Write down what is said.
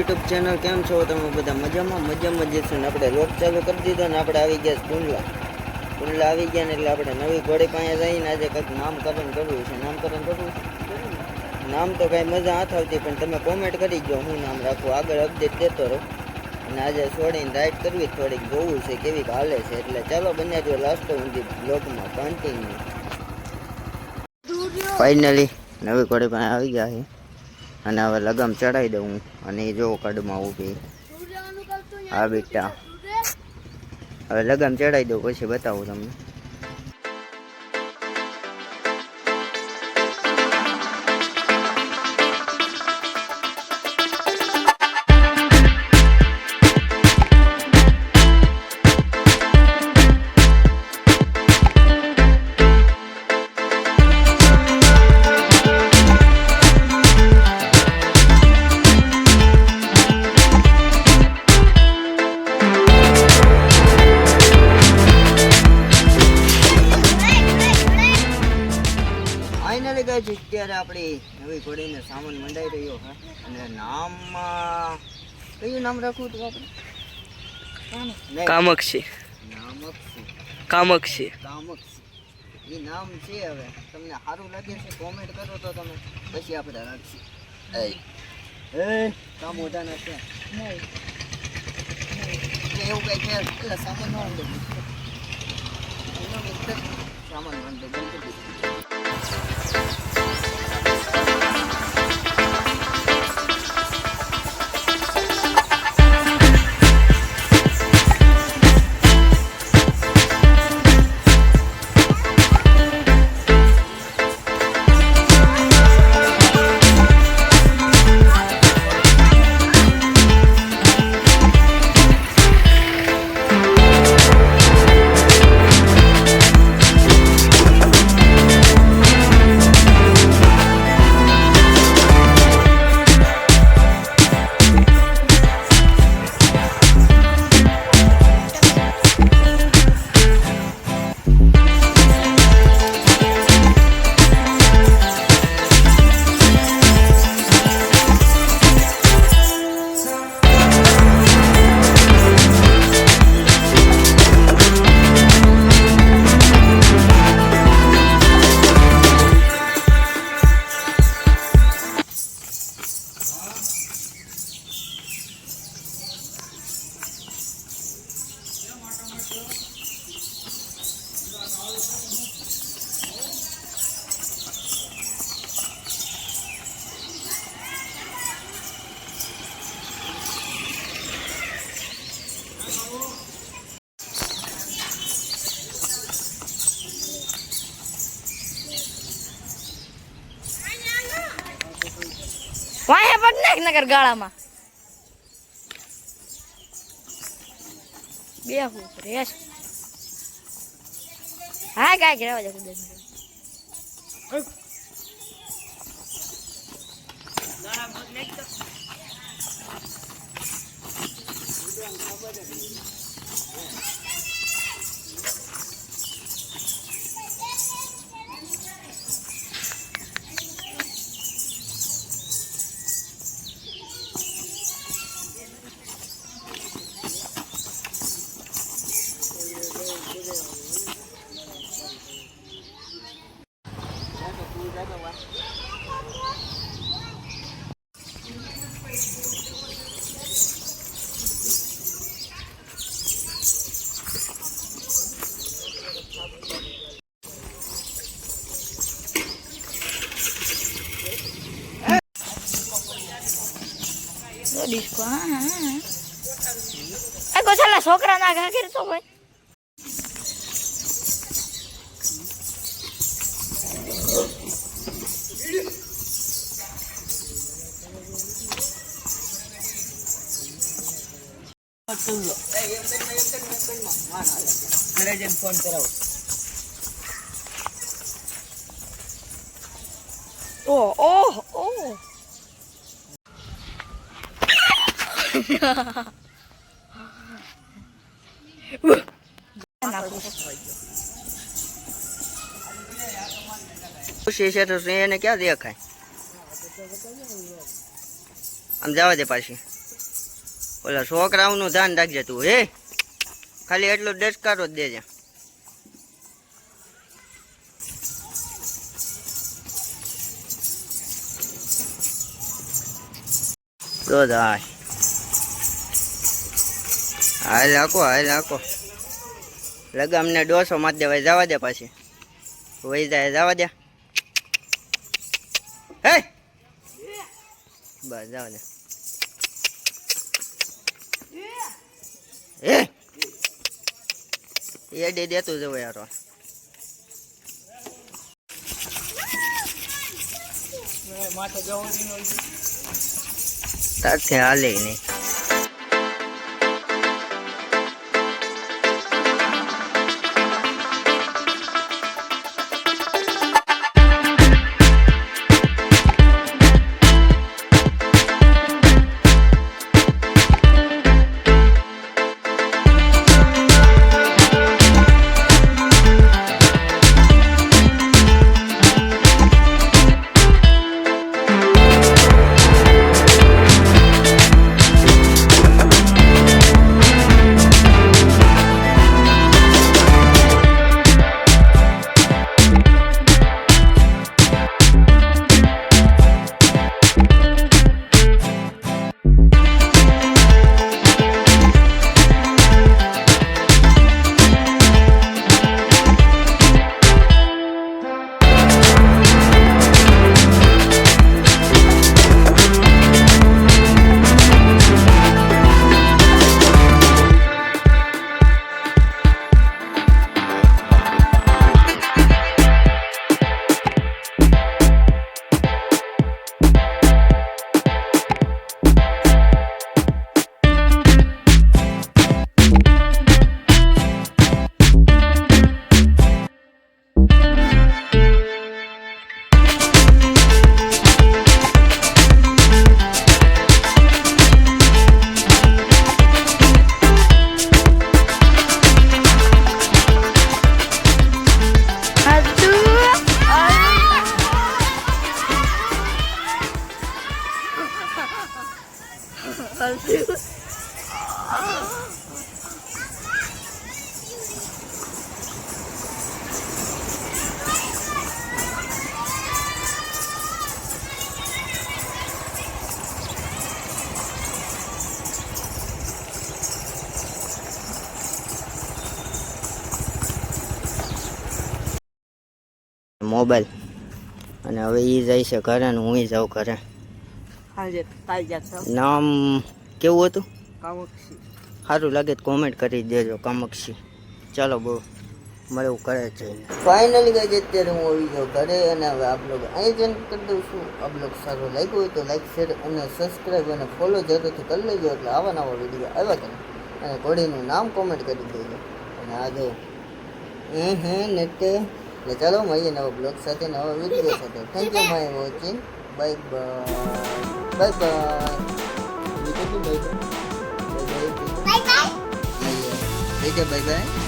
YouTube channel કેમ છો તમે બધા? મજામાં જશો ને આપણે લોક ચાલુ કરી દીધો ને આપણે આવી ગયા કુંડલા આવી ગયા ને એટલે આપણે નવી ઘોડી પાસે જઈને આજે કંઈક નામકરણ કરવું છે. નામ તો કાંઈ મજા હાથ આવતી, પણ તમે કોમેન્ટ કરી દો હું નામ રાખું, આગળ અપડેટ દેતો રહો. અને આજે છોડીને રાઈડ કરવી થોડીક જોવું છે કેવી હાલે છે, એટલે ચાલો બન્યા જો લાસ્ટ સુધી બ્લોગમાં કન્ટિન્યુ. ફાઇનલી નવી ઘોડી પાસે આવી ગયા છે અને હવે લગામ ચડાવી દઉં. અને એ જો કડમાં ઊભી હા બેટા, હવે લગામ ચડાવી દઉં પછી બતાવું તમને. અત્યારે આપણી નવી ઘોડીને સામાન મંડાઈ રહ્યો છે અને નામમાં કયું નામ રાખવું હતું આપણે? કામક્ષી. એ નામ છે. હવે તમને સારું લાગે છે કોમેન્ટ કરો તો તમે, પછી આપણે રાખીએ. કામ મોટા નથી એવું કઈ છે એટલે સામાન વાંધો સામાન વાંધો બંધ કરી દીધું. વાયા પગ નાખ નગર ગાળામાં બે રેસ. હા કાંઈક રહેવા જતું દે. ડિસ્કો હા ગોછાલા છોકરા ના ઘા કરતો હોય. ફોન કરાવો. ખુશી છે તો એને ક્યાં દેખાય? આમ જવા દે પાછી. ઓલા છોકરાઓનું ધ્યાન રાખજે તું હે ખાલી એટલો ડસકારો જ દેજે તો જાય હાલ હાકો લગામને ડોસો માર દેવાય જવા દે પાછી વહી જાય જવા દે હે બસ જવા દે એ દેતું જવું યાર તારથી હાલે નહીં મોબાઈલ અને હવે એ જાય છે ઘરે ને હું જાઉં ઘરે નામ કેવું હતું સારું લાગે તો કોમેન્ટ કરી દેજો કામક્ષી ચાલો બહુ મળવું કરે છે ફાઇનલી ગઈ અત્યારે હું આવી જાઉં ઘરે અને હવે આપ લોકો અહીં જઈને કરી દઉં છું આપ લોકો સારું લાગ્યું હોય તો લાઈક શેર અને સબસ્ક્રાઈબ અને ફોલો જરૂરથી કરી લેજો એટલે આવા નવા વિડીયો આવ્યા કરે અને ઘોડીનું નામ કોમેન્ટ કરી દેજો અને આ જો નેટ એટલે ચાલો મળીએ નવા બ્લોગ સાથે નવા વિડીયો સાથે thank you my watching bye bye bye bye bye bye bye